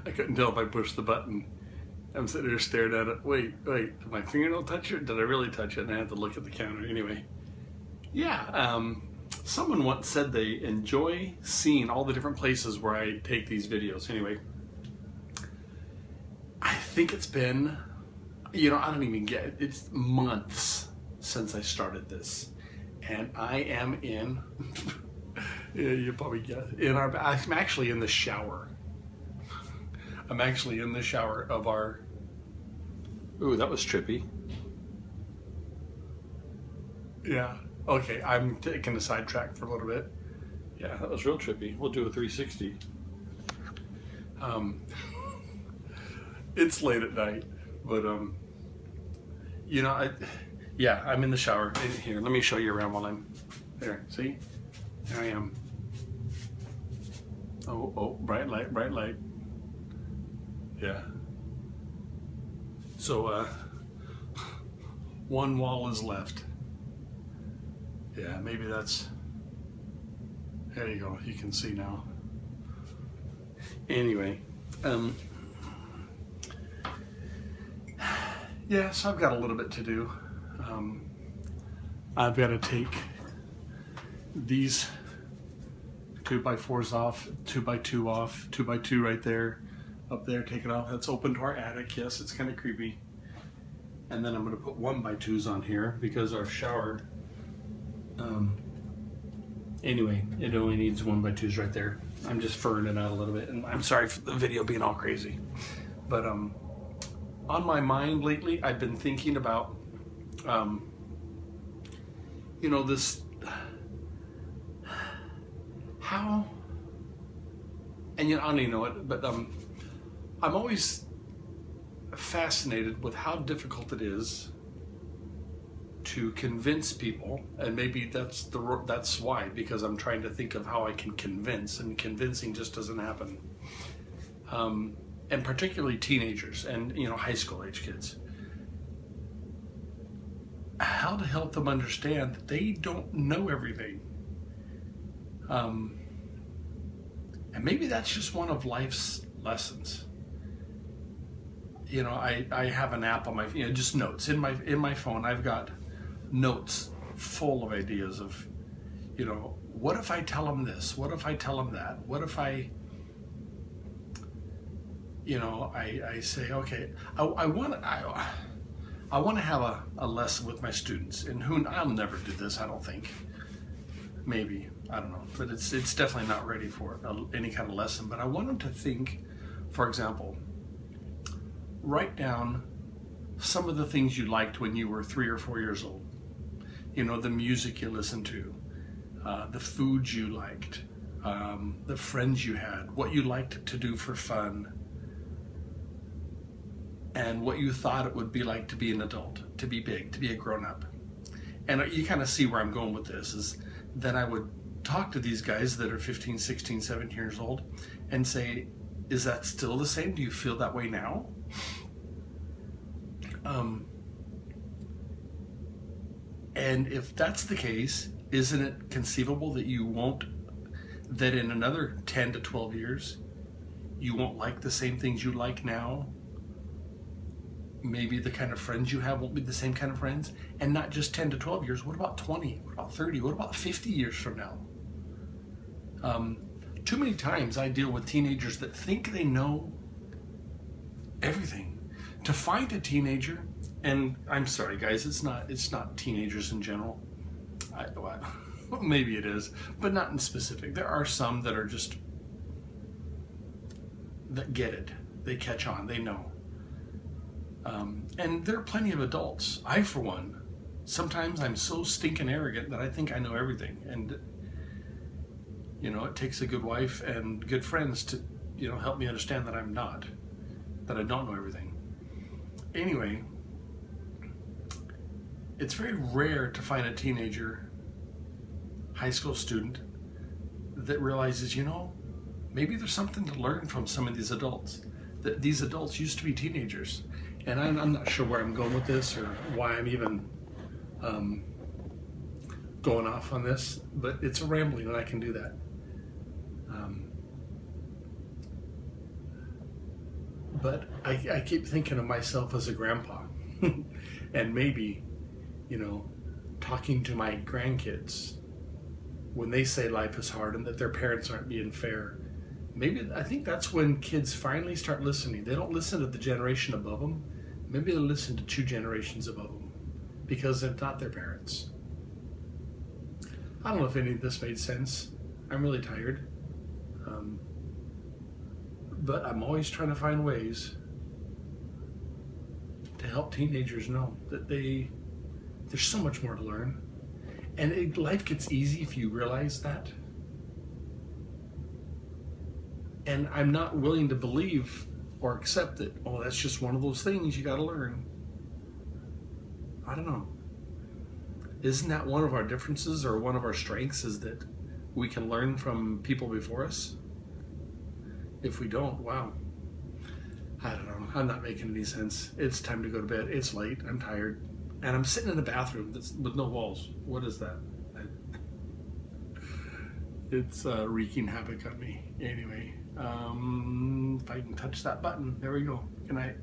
I couldn't tell if I pushed the button. I'm sitting there staring at it. Wait, did my fingernail touch it? Did I really touch it? And I had to look at the counter. Anyway, yeah, someone once said they enjoy seeing all the different places where I take these videos. Anyway, I think it's been, I don't even get it. It's months since I started this. And I am in, yeah, you probably guess, I'm actually in the shower. I'm actually in the shower of our, ooh, that was trippy. Yeah, okay, I'm taking a sidetrack for a little bit. Yeah, that was real trippy. We'll do a 360. It's late at night, but yeah, I'm in the shower. Here, let me show you around while I'm there. See, there I am. Oh, bright light, bright light. Yeah. So one wall is left. Yeah, maybe that's, there you go, you can see now. Anyway, yeah, so I've got a little bit to do. I've got to take these 2x4s off, 2x2 off, 2x2 right there, up there, take it off. That's open to our attic. Yes, it's kind of creepy. And then I'm going to put 1x2s on here because our shower, anyway, it only needs 1x2s right there. I'm just furring it out a little bit, and I'm sorry for the video being all crazy. But on my mind lately, I've been thinking about, this, how, and I don't even know it, but I'm always fascinated with how difficult it is to convince people, and maybe that's why, because I'm trying to think of how I can convince, and convincing just doesn't happen. And particularly teenagers and high school age kids. How to help them understand that they don't know everything. And maybe that's just one of life's lessons. I have an app on my, just notes in my phone. I've got notes full of ideas of, what if I tell them this? What if I tell them that? What if I say, okay, I want to have a lesson with my students, and I'll never do this, I don't think. Maybe, I don't know, but it's definitely not ready for any kind of lesson. But I want them to think, for example, write down some of the things you liked when you were 3 or 4 years old. The music you listened to, the foods you liked, the friends you had, what you liked to do for fun, and what you thought it would be like to be an adult, to be big, to be a grown-up. And you kind of see where I'm going with this, is then I would talk to these guys that are 15, 16, 17 years old and say, is that still the same? Do you feel that way now? And if that's the case, isn't it conceivable that that in another 10 to 12 years, you won't like the same things you like now? Maybe the kind of friends you have won't be the same kind of friends. And not just 10 to 12 years, what about 20? What about 30? What about 50 years from now? Too many times I deal with teenagers that think they know everything. To find a teenager, and I'm sorry guys, it's not teenagers in general. Maybe it is, but not in specific. There are some that are just, that get it. They catch on, they know. And there are plenty of adults. I, for one, sometimes I'm so stinking arrogant that I think I know everything. And, it takes a good wife and good friends to, help me understand that I'm not, that I don't know everything. Anyway, it's very rare to find a teenager, high school student, that realizes, maybe there's something to learn from some of these adults. That these adults used to be teenagers. And I'm not sure where I'm going with this or why I'm even going off on this, but it's a rambling and I can do that. But I keep thinking of myself as a grandpa, and maybe, you know, talking to my grandkids when they say life is hard and that their parents aren't being fair. Maybe I think that's when kids finally start listening. They don't listen to the generation above them. Maybe they listen to two generations above them because they're not their parents. I don't know if any of this made sense. I'm really tired. But I'm always trying to find ways to help teenagers know that there's so much more to learn. And life gets easy if you realize that. And I'm not willing to believe or accept that, oh, that's just one of those things you got to learn. I don't know. Isn't that one of our differences or one of our strengths, is that we can learn from people before us? If we don't, wow. I don't know. I'm not making any sense. It's time to go to bed. It's late. I'm tired. And I'm sitting in a bathroom that's with no walls. What is that? It's wreaking havoc on me. Anyway, if I can touch that button, there we go. Good night.